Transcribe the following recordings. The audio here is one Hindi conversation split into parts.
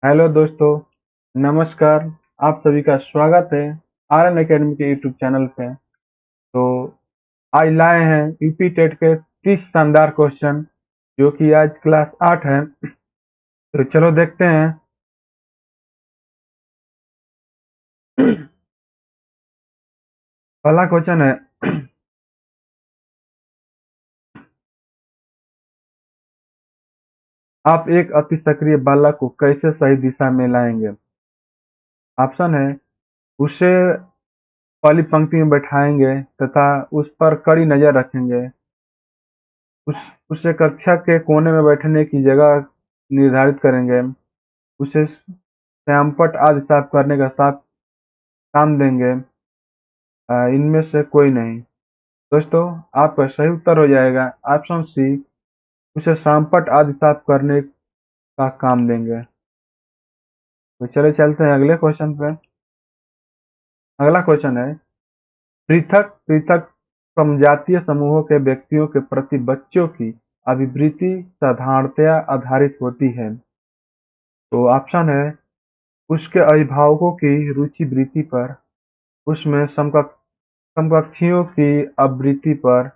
हेलो दोस्तों, नमस्कार। आप सभी का स्वागत है आर एन अकेडमी के यूट्यूब चैनल पे। तो आज लाए हैं यूपी टेट के 30 शानदार क्वेश्चन, जो कि आज क्लास 8 है। तो चलो देखते हैं। पहला क्वेश्चन है, आप एक अति सक्रिय बालक को कैसे सही दिशा में लाएंगे? ऑप्शन है, उसे पहली पंक्ति में बैठाएंगे तथा उस पर कड़ी नजर रखेंगे। उस उसे कक्षा के कोने में बैठने की जगह निर्धारित करेंगे। उसे श्यामपट्ट आदि साफ करने का साफ काम देंगे। इनमें से कोई नहीं। दोस्तों, आपका सही उत्तर हो जाएगा ऑप्शन सी, उसे श्यामपट्ट आदि साफ करने का काम देंगे। तो चले चलते हैं अगले क्वेश्चन पे। अगला क्वेश्चन है, पृथक पृथक समजातीय समूहों के व्यक्तियों के प्रति बच्चों की अभिवृत्ति साधारणतया आधारित होती है। तो ऑप्शन है, उसके अभिभावकों की रुचि वृत्ति पर, उसमें समकक्षियों की आवृत्ति पर,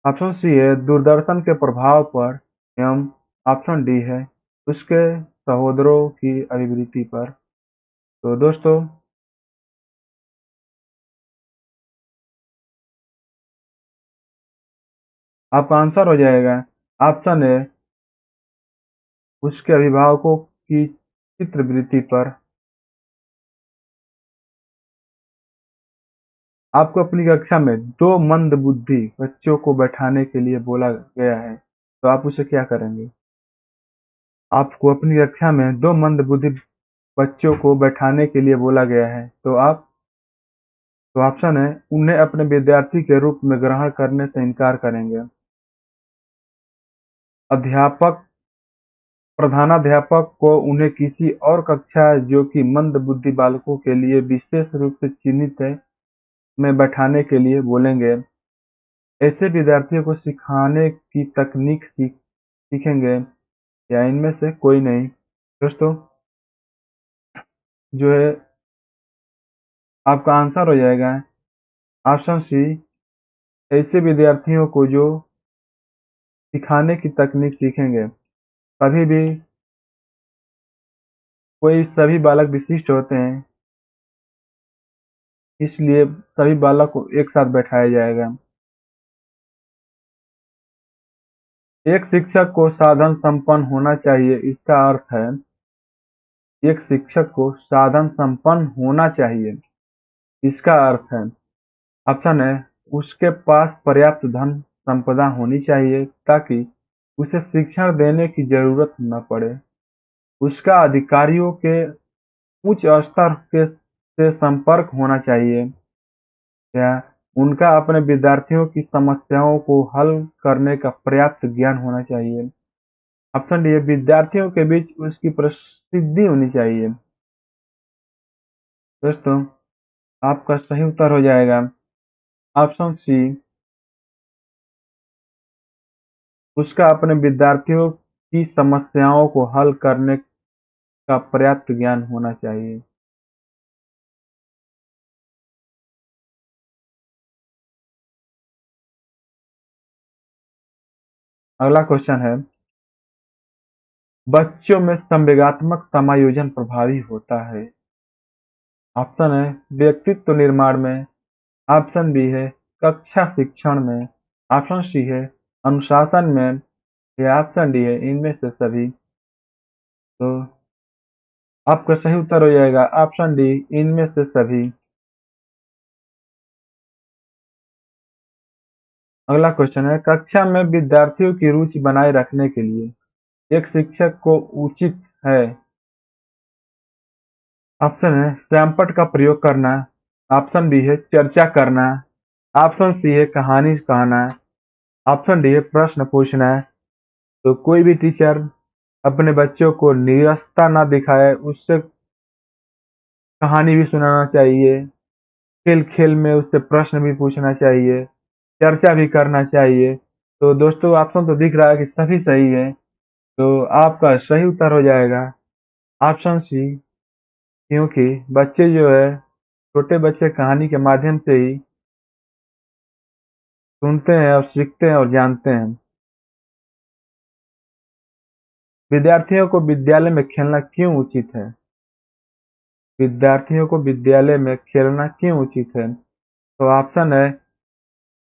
ऑप्शन सी है दूरदर्शन के प्रभाव पर, एवं ऑप्शन डी है उसके सहोदरों की अभिवृत्ति पर। तो दोस्तों, आपका आंसर हो जाएगा ऑप्शन है, उसके अभिभावकों की चित्रवृत्ति पर। आपको अपनी कक्षा में दो मंदबुद्धि बच्चों को बैठाने के लिए बोला गया है, तो आप उसे क्या करेंगे? आपको अपनी कक्षा में दो मंदबुद्धि बच्चों को बैठाने के लिए बोला गया है, तो ऑप्शन है, उन्हें अपने विद्यार्थी के रूप में ग्रहण करने से इनकार करेंगे। अध्यापक प्रधानाध्यापक को उन्हें किसी और कक्षा जो कि मंदबुद्धि बालकों के लिए विशेष रूप से चिन्हित है में बैठाने के लिए बोलेंगे। ऐसे विद्यार्थियों को सिखाने की तकनीक सीखेंगे, या इनमें से कोई नहीं। दोस्तों, जो है आपका आंसर हो जाएगा ऑप्शन सी, ऐसे विद्यार्थियों को जो सिखाने की तकनीक सीखेंगे। कभी भी कोई सभी बालक विशिष्ट होते हैं, इसलिए सभी बालक को एक साथ बैठाया जाएगा। एक शिक्षक को साधन संपन्न होना चाहिए, इसका अर्थ है एक शिक्षक को साधन संपन्न होना चाहिए, इसका अर्थ है ऑप्शन है, उसके पास पर्याप्त धन संपदा होनी चाहिए ताकि उसे शिक्षण देने की जरूरत न पड़े। उसका अधिकारियों के उच्च स्तर के से संपर्क होना चाहिए, या उनका अपने विद्यार्थियों की समस्याओं को हल करने का पर्याप्त ज्ञान होना चाहिए। ऑप्शन डी है, विद्यार्थियों के बीच उसकी प्रसिद्धि होनी चाहिए। दोस्तों, आपका सही उत्तर हो जाएगा ऑप्शन सी, उसका अपने विद्यार्थियों की समस्याओं को हल करने का पर्याप्त ज्ञान होना चाहिए। अगला क्वेश्चन है, बच्चों में संवेगात्मक समायोजन प्रभावी होता है। ऑप्शन है, व्यक्तित्व निर्माण में, ऑप्शन बी है कक्षा शिक्षण में, ऑप्शन सी है अनुशासन में, या ऑप्शन डी है इनमें से सभी। तो आपका सही उत्तर हो जाएगा ऑप्शन डी, इनमें से सभी। अगला क्वेश्चन है, कक्षा में विद्यार्थियों की रुचि बनाए रखने के लिए एक शिक्षक को उचित है। ऑप्शन है श्यामपट्ट का प्रयोग करना, ऑप्शन बी है चर्चा करना, ऑप्शन सी है कहानी कहना, ऑप्शन डी है प्रश्न पूछना। तो कोई भी टीचर अपने बच्चों को नीरसता ना दिखाए, उससे कहानी भी सुनाना चाहिए, खेल खेल में उससे प्रश्न भी पूछना चाहिए, चर्चा भी करना चाहिए। तो दोस्तों, ऑप्शन तो दिख रहा है कि सभी सही है। तो आपका सही उत्तर हो जाएगा ऑप्शन सी, क्योंकि बच्चे जो है छोटे बच्चे कहानी के माध्यम से ही सुनते हैं और सीखते हैं और जानते हैं। विद्यार्थियों को विद्यालय में खेलना क्यों उचित है? विद्यार्थियों को विद्यालय में खेलना क्यों उचित है? तो ऑप्शन है,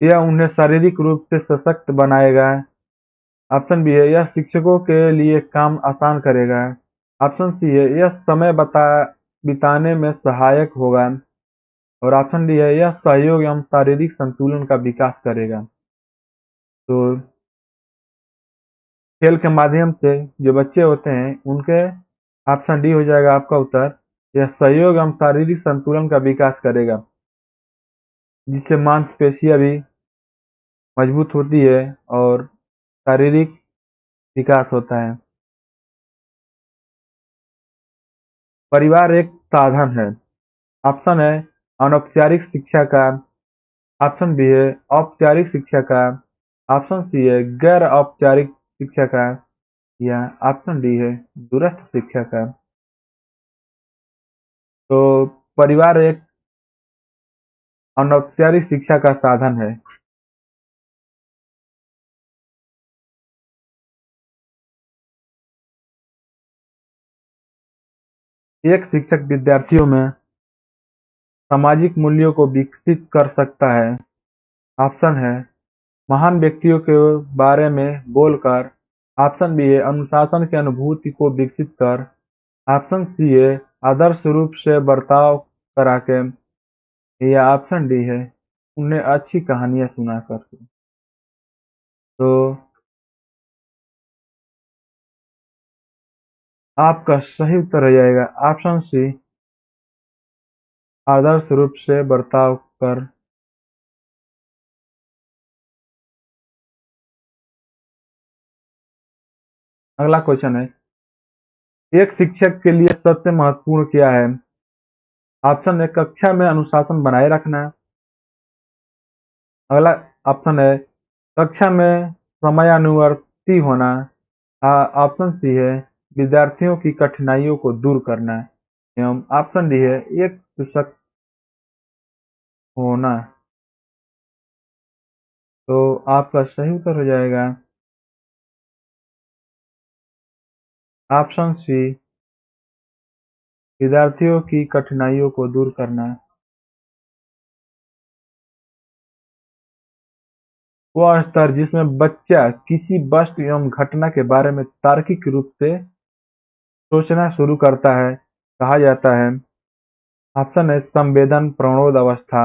यह उन्हें शारीरिक रूप से सशक्त बनाएगा। ऑप्शन बी है, यह शिक्षकों के लिए काम आसान करेगा। ऑप्शन सी है, यह समय बिताने में सहायक होगा। और ऑप्शन डी है, यह सहयोग एवं शारीरिक संतुलन का विकास करेगा। तो खेल के माध्यम से जो बच्चे होते हैं उनके ऑप्शन डी हो जाएगा आपका उत्तर। यह सहयोग एवं शारीरिक संतुलन का विकास करेगा, जिससे मांसपेशियां भी मजबूत होती है और शारीरिक विकास होता है। परिवार एक साधन है। ऑप्शन है अनौपचारिक शिक्षा का। ऑप्शन बी है औपचारिक शिक्षा का। ऑप्शन सी है गैर औपचारिक शिक्षा का। या ऑप्शन डी है दूरस्थ शिक्षा का। तो परिवार एक अनौपचारिक शिक्षा का साधन है। एक शिक्षक विद्यार्थियों में सामाजिक मूल्यों को विकसित कर सकता है। ऑप्शन है महान व्यक्तियों के बारे में बोलकर। ऑप्शन बी है अनुशासन की अनुभूति को विकसित कर। ऑप्शन सी है आदर्श रूप से बर्ताव करा के। या ऑप्शन डी है उन्हें अच्छी कहानियां सुना करके। तो आपका सही उत्तर हो जाएगा ऑप्शन सी, आदर्श रूप से बर्ताव कर। अगला क्वेश्चन है, एक शिक्षक के लिए सबसे महत्वपूर्ण क्या है? ऑप्शन है कक्षा में अनुशासन बनाए रखना। अगला ऑप्शन है कक्षा में समयानुवर्ती होना। ऑप्शन सी है विद्यार्थियों की कठिनाइयों को दूर करना। एवं ऑप्शन डी है एक शिक्षक होना। तो आपका सही उत्तर हो जाएगा ऑप्शन सी, विद्यार्थियों की कठिनाइयों को दूर करना। वह स्तर जिसमें बच्चा किसी वस्तु एवं घटना के बारे में तार्किक रूप से सोचना शुरू करता है कहा जाता है। ऑप्शन है संवेदन प्रवणोद अवस्था।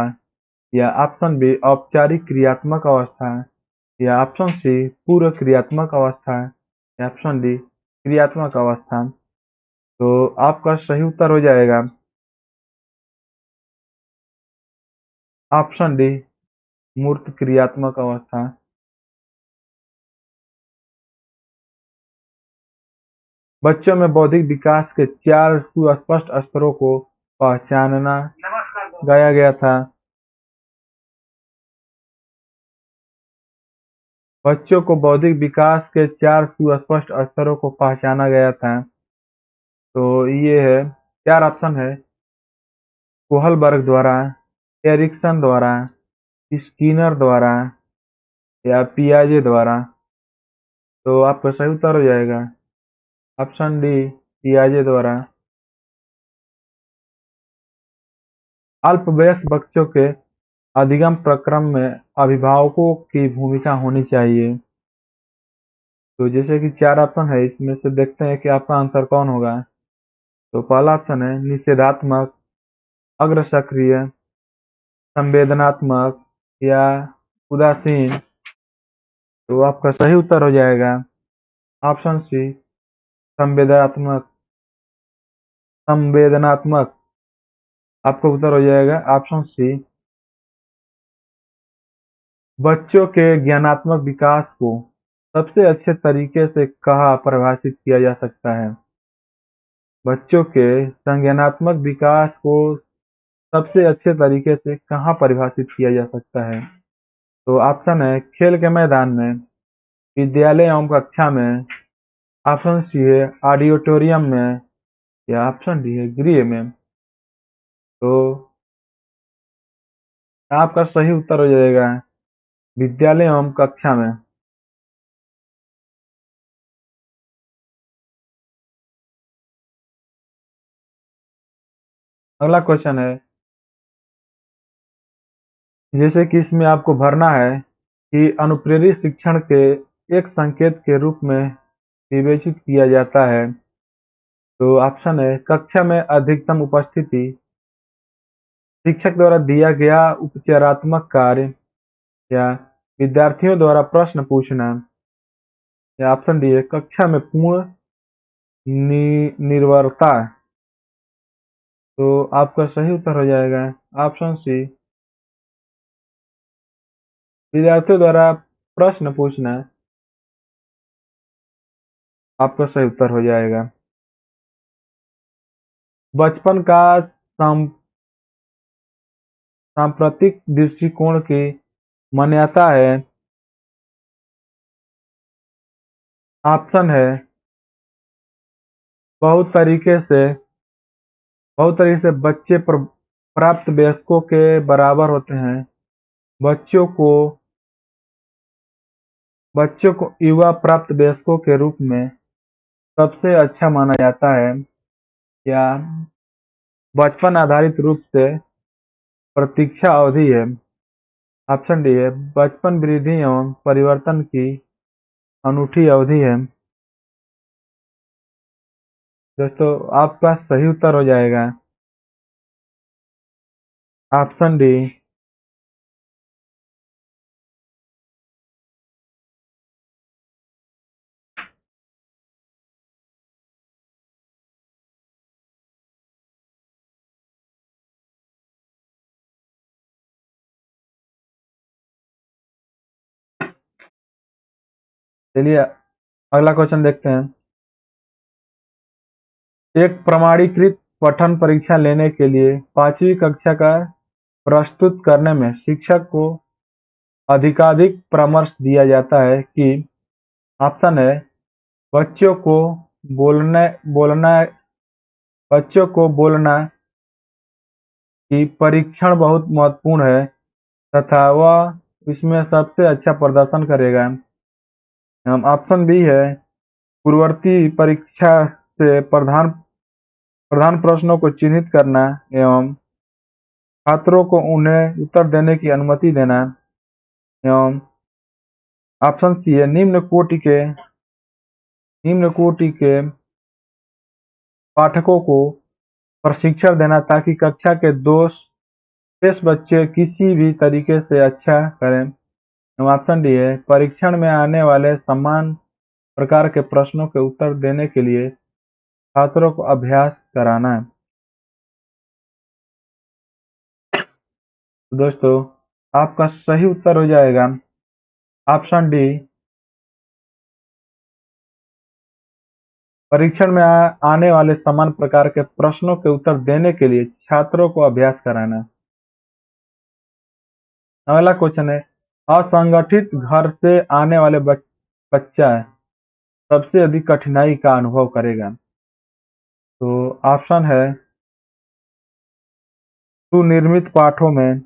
या ऑप्शन बी औपचारिक क्रियात्मक अवस्था। या ऑप्शन सी पूर्व क्रियात्मक अवस्था। या ऑप्शन डी क्रियात्मक अवस्था। तो आपका सही उत्तर हो जाएगा ऑप्शन डी मूर्त क्रियात्मक अवस्था। बच्चों में बौद्धिक विकास के 4 सुस्पष्ट स्तरों को पहचाना गया गया था। बच्चों को बौद्धिक विकास के 4 सुस्पष्ट स्तरों को पहचाना गया था। तो ये है 4 ऑप्शन है, कोहलबर्ग द्वारा, एरिक्सन द्वारा, स्किनर द्वारा या पियाजे द्वारा। तो आपका सही उत्तर हो जाएगा ऑप्शन डी पियाजे द्वारा। अल्पवयस्क बच्चों के अधिगम प्रक्रम में अभिभावकों की भूमिका होनी चाहिए। तो जैसे कि 4 ऑप्शन है, इसमें से देखते हैं कि आपका आंसर कौन होगा। तो पहला ऑप्शन है निषेधात्मक, अग्र सक्रिय, संवेदनात्मक या उदासीन। तो आपका सही उत्तर हो जाएगा ऑप्शन सी संवेदनात्मक। संवेदनात्मक आपका उत्तर हो जाएगा ऑप्शन सी। बच्चों के ज्ञानात्मक विकास को सबसे अच्छे तरीके से कहाँ परिभाषित किया जा सकता है? बच्चों के संज्ञानात्मक विकास को सबसे अच्छे तरीके से कहाँ परिभाषित किया जा सकता है? तो ऑप्शन है खेल के मैदान में, विद्यालय एवं कक्षा में, ऑप्शन सी है ऑडिटोरियम में, या ऑप्शन डी है गृह में। तो आपका सही उत्तर हो जाएगा विद्यालय एवं कक्षा में। अगला क्वेश्चन है, जैसे कि इसमें आपको भरना है कि अनुप्रेरित शिक्षण के एक संकेत के रूप में विवेचित किया जाता है। तो ऑप्शन है कक्षा में अधिकतम उपस्थिति, शिक्षक द्वारा दिया गया उपचारात्मक कार्य, या विद्यार्थियों द्वारा प्रश्न पूछना, या ऑप्शन डी है कक्षा में पूर्ण निर्भरता। तो आपका सही उत्तर हो जाएगा ऑप्शन सी, विद्यार्थियों द्वारा प्रश्न पूछना। आपका सही उत्तर हो जाएगा। बचपन का सांप्रतिक दृष्टिकोण की मान्यता है। ऑप्शन है बहुत तरीके से बहुत तरीके से बच्चे प्राप्त वयस्कों के बराबर होते हैं। बच्चों को बच्चों को युवा प्राप्त वयस्कों के रूप में सबसे अच्छा माना जाता है, या बचपन आधारित रूप से प्रतीक्षा अवधि है। ऑप्शन डी है बचपन वृद्धि एवं परिवर्तन की अनूठी अवधि है। दोस्तों आपका सही उत्तर हो जाएगा ऑप्शन डी। चलिए अगला क्वेश्चन देखते हैं। एक प्रमाणीकृत पठन परीक्षा लेने के लिए 5वीं कक्षा का प्रस्तुत करने में शिक्षक को अधिकाधिक परामर्श दिया जाता है कि ऑप्शन है बच्चों को बोलने बोलना बच्चों को बोलना कि परीक्षण बहुत महत्वपूर्ण है तथा वह इसमें सबसे अच्छा प्रदर्शन करेगा। ऑप्शन बी है पूर्ववर्ती परीक्षा से प्रधान प्रधान प्रश्नों को चिन्हित करना एवं छात्रों को उन्हें उत्तर देने की अनुमति देना, एवं ऑप्शन सी है निम्न कोटि के पाठकों को प्रशिक्षण देना ताकि कक्षा के दोष शेष बच्चे किसी भी तरीके से अच्छा करें। एवं ऑप्शन डी है परीक्षण में आने वाले समान प्रकार के प्रश्नों के उत्तर देने के लिए छात्रों को अभ्यास कराना। तो दोस्तों आपका सही उत्तर हो जाएगा ऑप्शन डी, परीक्षण में आने वाले समान प्रकार के प्रश्नों के उत्तर देने के लिए छात्रों को अभ्यास कराना। अगला क्वेश्चन है, असंगठित घर से आने वाले बच्चा सबसे अधिक कठिनाई का अनुभव करेगा। तो ऑप्शन है सुनिर्मित पाठों में।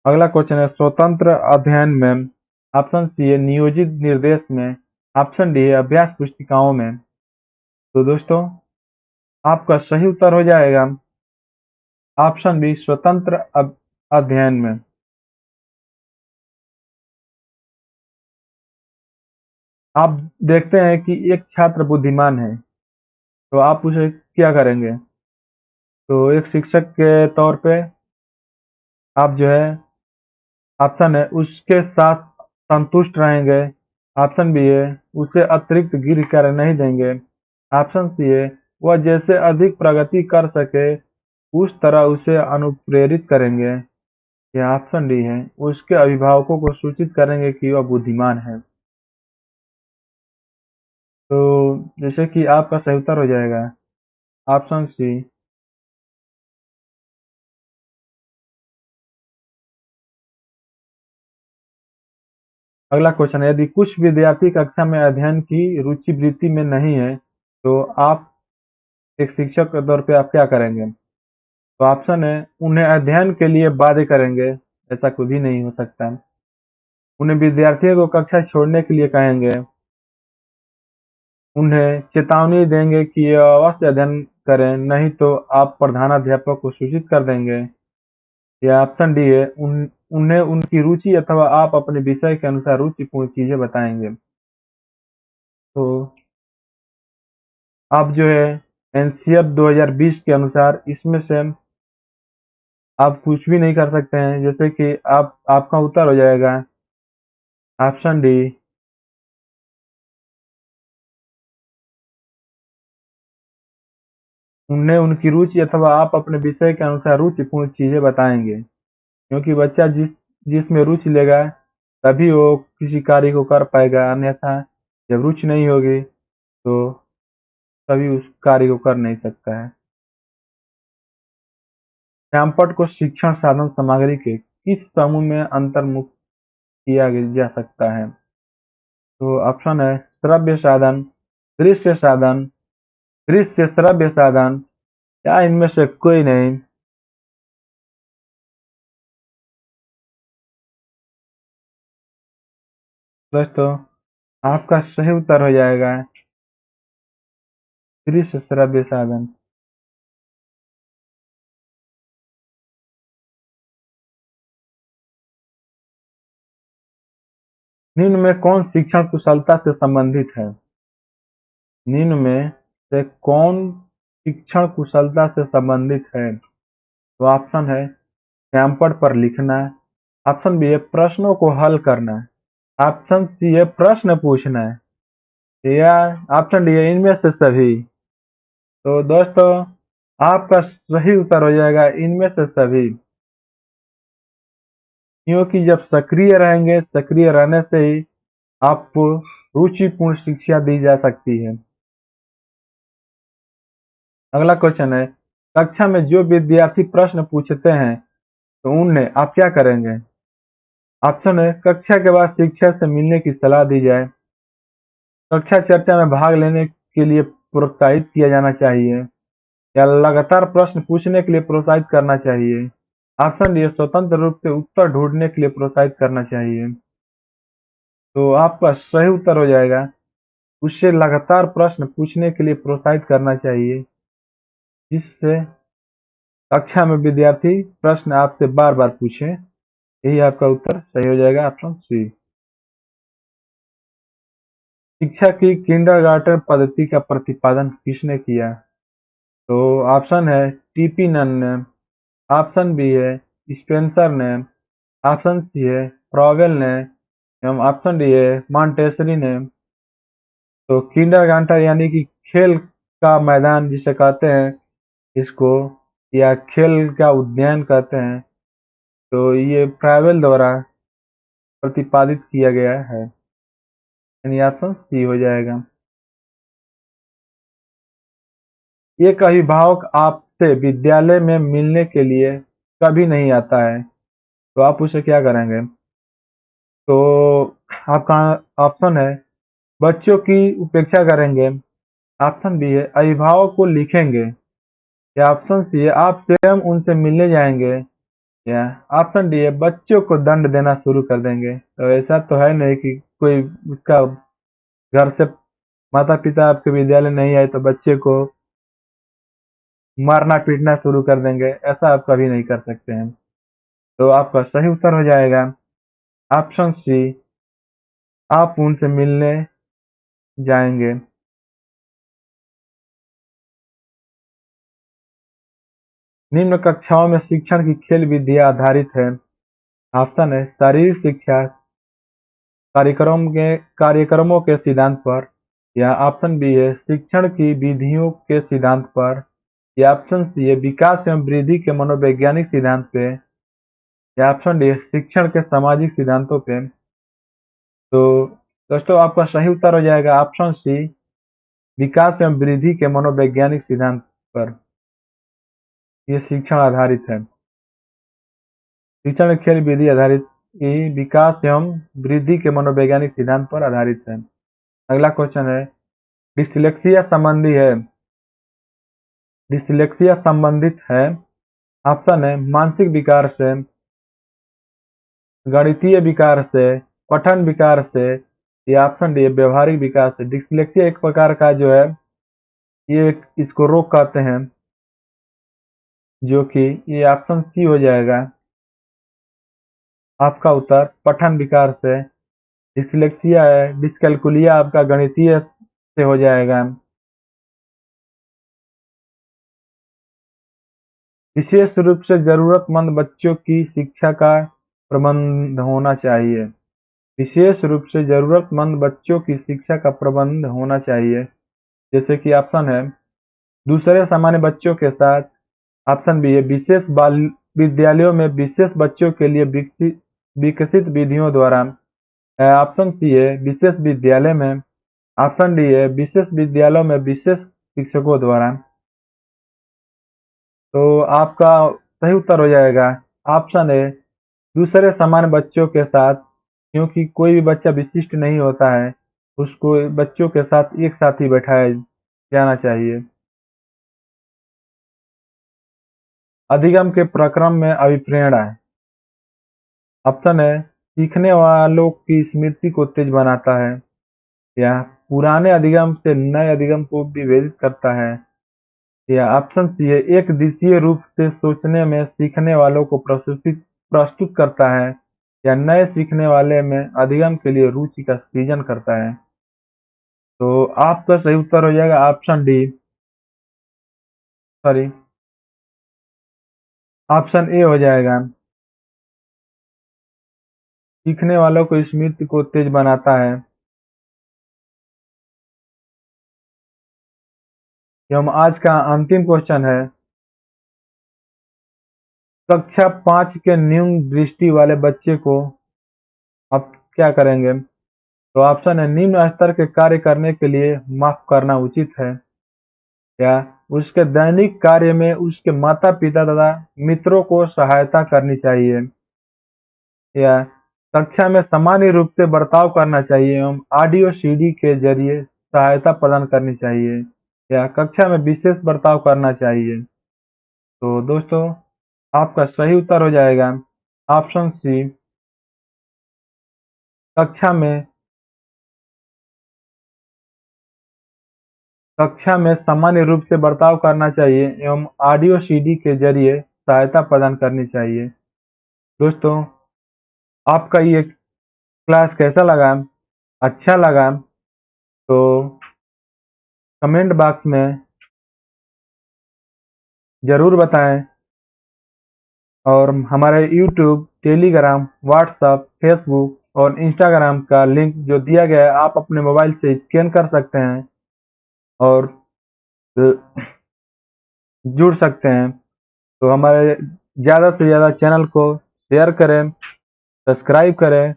अगला क्वेश्चन है स्वतंत्र अध्ययन में। ऑप्शन सी है नियोजित निर्देश में। ऑप्शन डी है अभ्यास पुस्तिकाओं में। तो दोस्तों आपका सही उत्तर हो जाएगा ऑप्शन बी स्वतंत्र अध्ययन में। आप देखते हैं कि एक छात्र बुद्धिमान है, तो आप उसे क्या करेंगे? तो एक शिक्षक के तौर पे आप जो है ऑप्शन है उसके साथ संतुष्ट रहेंगे। ऑप्शन बी है उसे अतिरिक्त गृह कार्य नहीं देंगे। ऑप्शन सी है वह जैसे अधिक प्रगति कर सके उस तरह उसे अनुप्रेरित करेंगे। या ऑप्शन डी है उसके अभिभावकों को सूचित करेंगे कि वह बुद्धिमान है। तो जैसे कि आपका सही उत्तर हो जाएगा ऑप्शन सी। अगला क्वेश्चन है, यदि कुछ विद्यार्थी कक्षा में अध्ययन की रुचि वृत्ति में नहीं है, तो आप एक शिक्षक के तौर पे आप क्या करेंगे? तो ऑप्शन है, उन्हें अध्ययन के लिए बाध्य करेंगे, ऐसा कभी नहीं हो सकता। उन्हें विद्यार्थियों को कक्षा छोड़ने के लिए कहेंगे, उन्हें चेतावनी देंगे कि ये अवश्य अध्ययन करें, नहीं तो आप प्रधानाध्यापक को सूचित कर देंगे। या ऑप्शन डी है, उन्हें उनकी रुचि अथवा आप अपने विषय के अनुसार रुचिपूर्ण चीजें बताएंगे। तो आप जो है एनसीएफ 2020 के अनुसार इसमें से आप कुछ भी नहीं कर सकते हैं, जैसे कि आपका उत्तर हो जाएगा ऑप्शन डी, उन्हें उनकी रुचि अथवा आप अपने विषय के अनुसार रुचिपूर्ण चीजें बताएंगे, क्योंकि बच्चा जिसमें रुचि लेगा तभी वो किसी कार्य को कर पाएगा, अन्यथा जब रुचि नहीं होगी तो कभी उस कार्य को कर नहीं सकता है। श्यामपट्ट को शिक्षण साधन सामग्री के किस समूह में अंतर्मुक्त किया जा सकता है? तो ऑप्शन है, श्रव्य साधन, दृश्य साधन, दृश्य श्रव्य साधन, या इनमें से कोई नहीं। दोस्तों, आपका सही उत्तर हो जाएगा दृश्य श्रव्य साधन। निम्न में कौन शिक्षण कुशलता से संबंधित है? निम्न में से कौन शिक्षण कुशलता से संबंधित है? तो ऑप्शन है, कैंपट पर लिखना, ऑप्शन बी है प्रश्नों को हल करना, ऑप्शन सी है प्रश्न पूछना है, या ऑप्शन डी है इनमें से सभी। तो दोस्तों, आपका सही उत्तर हो जाएगा इनमें से सभी, क्योंकि जब सक्रिय रहेंगे, सक्रिय रहने से ही आपको रुचिपूर्ण शिक्षा दी जा सकती है। अगला क्वेश्चन है, कक्षा में जो विद्यार्थी प्रश्न पूछते हैं तो उन्हें आप क्या करेंगे? ऑप्शन है, कक्षा के बाद शिक्षक से मिलने की सलाह दी जाए, कक्षा चर्चा में भाग लेने के लिए प्रोत्साहित किया जाना चाहिए, या लगातार प्रश्न पूछने के लिए प्रोत्साहित करना चाहिए। ऑप्शन डी, स्वतंत्र रूप से उत्तर ढूंढने के लिए प्रोत्साहित करना चाहिए। तो आपका सही उत्तर हो जाएगा, उससे लगातार प्रश्न पूछने के लिए प्रोत्साहित करना चाहिए, जिससे कक्षा में विद्यार्थी प्रश्न आपसे बार बार पूछे। यही आपका उत्तर सही हो जाएगा, ऑप्शन सी। शिक्षा की किंडरगार्टन पद्धति का प्रतिपादन किसने किया? तो ऑप्शन है, टीपी नन ने, ऑप्शन बी है स्पेंसर ने, ऑप्शन सी है फ्रॉवेल ने, एवं ऑप्शन डी है मॉन्टेसरी ने। तो किंडरगार्टन यानी कि खेल का मैदान जिसे कहते हैं इसको, या खेल का उद्यान कहते हैं, तो ये फ्रॉवेल द्वारा प्रतिपादित किया गया है, यानी ऑप्शन सी हो जाएगा। एक अभिभावक आपसे विद्यालय में मिलने के लिए कभी नहीं आता है, तो आप उसे क्या करेंगे? तो आपका ऑप्शन है, बच्चों की उपेक्षा करेंगे, ऑप्शन बी है अभिभावक को लिखेंगे, या ऑप्शन सी है आप स्वयं उनसे मिलने जाएंगे, या ऑप्शन डी है बच्चों को दंड देना शुरू कर देंगे। तो ऐसा तो है नहीं कि कोई उसका घर से माता पिता आपके विद्यालय नहीं आए तो बच्चे को मारना पीटना शुरू कर देंगे, ऐसा आप कभी नहीं कर सकते हैं। तो आपका सही उत्तर हो जाएगा ऑप्शन सी, आप उनसे मिलने जाएंगे। निम्न कक्षाओं में शिक्षण की खेल विधियां आधारित है। ऑप्शन है, शारीरिक शिक्षा कार्यक्रमों के सिद्धांत पर, या ऑप्शन बी है शिक्षण की विधियों के सिद्धांत पर, या ऑप्शन सी है विकास एवं वृद्धि के मनोवैज्ञानिक सिद्धांत पे, या ऑप्शन डी शिक्षण के सामाजिक सिद्धांतों पे। तो दोस्तों, आपका सही उत्तर हो जाएगा ऑप्शन सी, विकास एवं वृद्धि के मनोवैज्ञानिक सिद्धांत पर। ये शिक्षण आधारित है, शिक्षण खेल विधि आधारित ये विकास एवं वृद्धि के मनोवैज्ञानिक सिद्धांत पर आधारित है। अगला क्वेश्चन है, डिसलेक्सिया संबंधी है, डिसलेक्सिया संबंधित है। ऑप्शन है मानसिक विकार से, गणितीय विकार से, पठन विकार से, या ऑप्शन डी व्यवहारिक विकार से। डिसलेक्सिया एक प्रकार का जो है ये इसको रोग कहते हैं, जो कि ये ऑप्शन सी हो जाएगा आपका उत्तर, पठन विकार से। डिसलेक्सिया है, डिसकैलकुलिया आपका गणितीय से हो जाएगा। विशेष रूप से जरूरतमंद बच्चों की शिक्षा का प्रबंध होना चाहिए। विशेष रूप से जरूरतमंद बच्चों की शिक्षा का प्रबंध होना चाहिए। जैसे कि ऑप्शन है दूसरे सामान्य बच्चों के साथ। ऑप्शन बी है विशेष बाल विद्यालयों में विशेष बच्चों के लिए विकसित विधियों द्वारा। ऑप्शन सी है विशेष विद्यालय में। ऑप्शन डी है विशेष विद्यालयों में विशेष शिक्षकों द्वारा। तो आपका सही उत्तर हो जाएगा ऑप्शन है दूसरे सामान्य बच्चों के साथ, क्योंकि कोई भी बच्चा विशिष्ट नहीं होता है, उसको बच्चों के साथ एक साथ ही बैठाया जाना चाहिए। अधिगम के प्रक्रम में अभिप्रेरणा है। ऑप्शन है सीखने वालों की स्मृति को तेज बनाता है, या पुराने अधिगम से नए अधिगम को विभेदित करता है, या ऑप्शन सी है एक दिशीय रूप से सोचने में सीखने वालों को प्रस्तुत करता है, या नए सीखने वाले में अधिगम के लिए रुचि का सृजन करता है। तो आपका सही उत्तर हो जाएगा option D, sorry option A हो जाएगा। सीखने वालों को स्मृति को तेज बनाता है। एवं आज का अंतिम क्वेश्चन है, कक्षा 5 के न्यून दृष्टि वाले बच्चे को आप क्या करेंगे? तो ऑप्शन है निम्न स्तर के कार्य करने के लिए माफ करना उचित है, या उसके दैनिक कार्य में उसके माता पिता तथा मित्रों को सहायता करनी चाहिए, या कक्षा में सामान्य रूप से बर्ताव करना चाहिए एवं ऑडियो सीडी के जरिए सहायता प्रदान करनी चाहिए, या कक्षा में विशेष बर्ताव करना चाहिए। तो दोस्तों आपका सही उत्तर हो जाएगा ऑप्शन सी, कक्षा में सामान्य रूप से बर्ताव करना चाहिए एवं ऑडियो सीडी के जरिए सहायता प्रदान करनी चाहिए। दोस्तों आपका ये क्लास कैसा लगा? अच्छा लगा तो कमेंट बॉक्स में ज़रूर बताएं, और हमारे यूट्यूब, टेलीग्राम, व्हाट्सएप, फेसबुक और इंस्टाग्राम का लिंक जो दिया गया है आप अपने मोबाइल से स्कैन कर सकते हैं और जुड़ सकते हैं। तो हमारे ज़्यादा से ज़्यादा चैनल को शेयर करें, सब्सक्राइब करें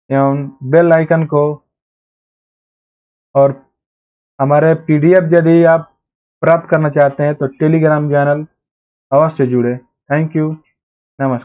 एवं बेल आइकन को, और हमारे पीडीएफ यदि आप प्राप्त करना चाहते हैं तो टेलीग्राम चैनल अवश्य जुड़े। थैंक यू, नमस्कार।